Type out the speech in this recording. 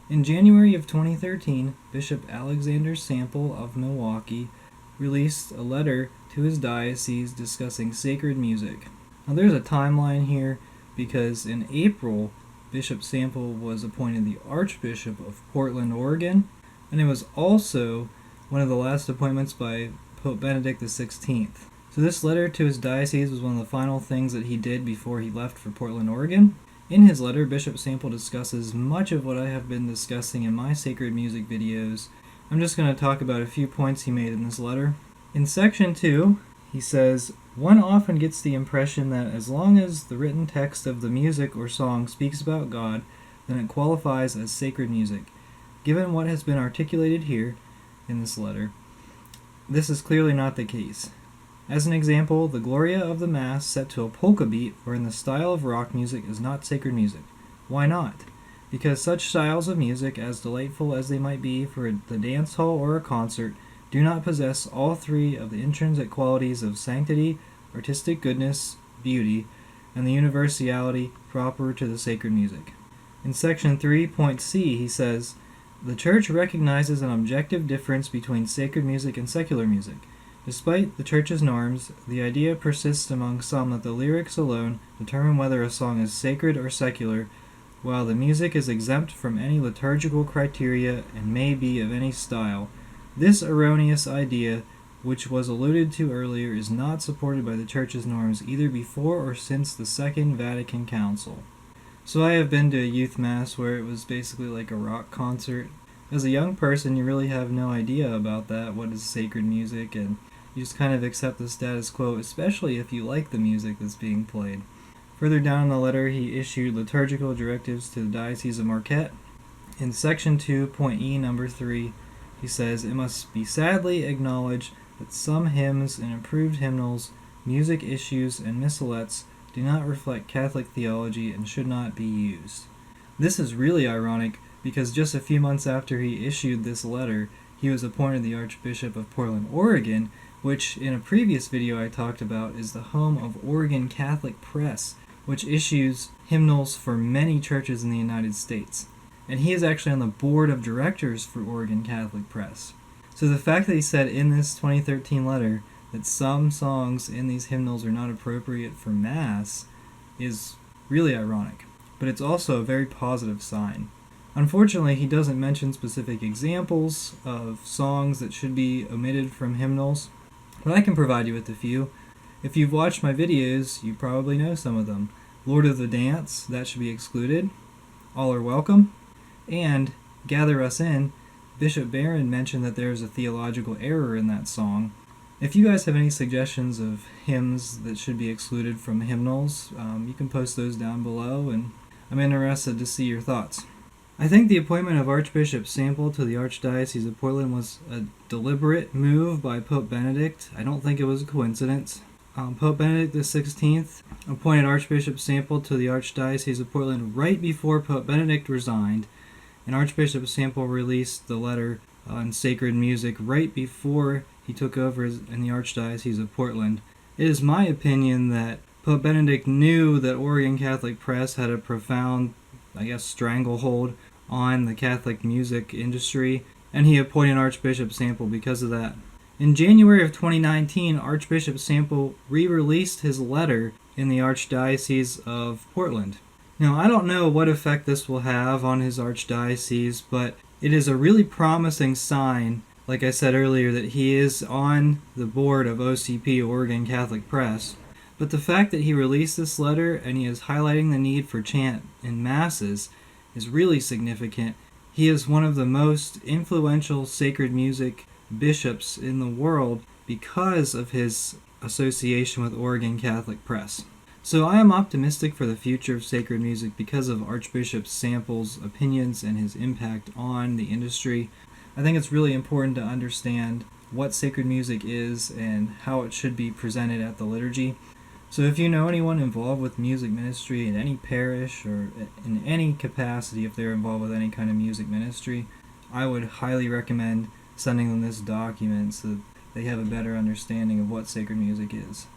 In January of 2013, Bishop Alexander Sample of Milwaukee released a letter to his diocese discussing sacred music. Now there's a timeline here because in April, Bishop Sample was appointed the Archbishop of Portland, Oregon, and it was also one of the last appointments by Pope Benedict XVI. So this letter to his diocese was one of the final things that he did before he left for Portland, Oregon. In his letter, Bishop Sample discusses much of what I have been discussing in my sacred music videos. I'm just going to talk about a few points he made in this letter. In section 2, he says, "One often gets the impression that as long as the written text of the music or song speaks about God, then it qualifies as sacred music. Given what has been articulated here in this letter, this is clearly not the case. As an example, the Gloria of the Mass set to a polka beat or in the style of rock music is not sacred music. Why not? Because such styles of music, as delightful as they might be for the dance hall or a concert, do not possess all three of the intrinsic qualities of sanctity, artistic goodness, beauty, and the universality proper to the sacred music." In section 3, point C, he says, "The Church recognizes an objective difference between sacred music and secular music. Despite the Church's norms, the idea persists among some that the lyrics alone determine whether a song is sacred or secular, while the music is exempt from any liturgical criteria and may be of any style. This erroneous idea, which was alluded to earlier, is not supported by the Church's norms either before or since the Second Vatican Council." So I have been to a youth mass where it was basically like a rock concert. As a young person, you really have no idea about that, what is sacred music, and you just kind of accept the status quo, especially if you like the music that's being played. Further down in the letter, he issued liturgical directives to the Diocese of Marquette. In section 2, point E, number 3, he says, "It must be sadly acknowledged that some hymns and approved hymnals, music issues, and missalettes do not reflect Catholic theology and should not be used." This is really ironic because just a few months after he issued this letter, he was appointed the Archbishop of Portland, Oregon, which in a previous video I talked about is the home of Oregon Catholic Press, which issues hymnals for many churches in the United States. And he is actually on the board of directors for Oregon Catholic Press. So the fact that he said in this 2013 letter that some songs in these hymnals are not appropriate for Mass is really ironic, but it's also a very positive sign. Unfortunately, he doesn't mention specific examples of songs that should be omitted from hymnals, but I can provide you with a few. If you've watched my videos, you probably know some of them. Lord of the Dance, that should be excluded. All Are Welcome. And Gather Us In, Bishop Barron mentioned that there's a theological error in that song. If you guys have any suggestions of hymns that should be excluded from hymnals, you can post those down below, and I'm interested to see your thoughts. I think the appointment of Archbishop Sample to the Archdiocese of Portland was a deliberate move by Pope Benedict. I don't think it was a coincidence. Pope Benedict XVI appointed Archbishop Sample to the Archdiocese of Portland right before Pope Benedict resigned, and Archbishop Sample released the letter on sacred music right before he took over in the Archdiocese of Portland. It is my opinion that Pope Benedict knew that Oregon Catholic Press had a profound, stranglehold on the Catholic music industry, and he appointed Archbishop Sample because of that. In January of 2019, Archbishop Sample re-released his letter in the Archdiocese of Portland. Now, I don't know what effect this will have on his archdiocese, but it is a really promising sign, like I said earlier, that he is on the board of OCP, Oregon Catholic Press. But the fact that he released this letter and he is highlighting the need for chant in masses is really significant. He is one of the most influential sacred music bishops in the world because of his association with Oregon Catholic Press. So I am optimistic for the future of sacred music because of Archbishop Sample's opinions and his impact on the industry. I think it's really important to understand what sacred music is and how it should be presented at the liturgy. So if you know anyone involved with music ministry in any parish or in any capacity, if they're involved with any kind of music ministry, I would highly recommend sending them this document so that they have a better understanding of what sacred music is.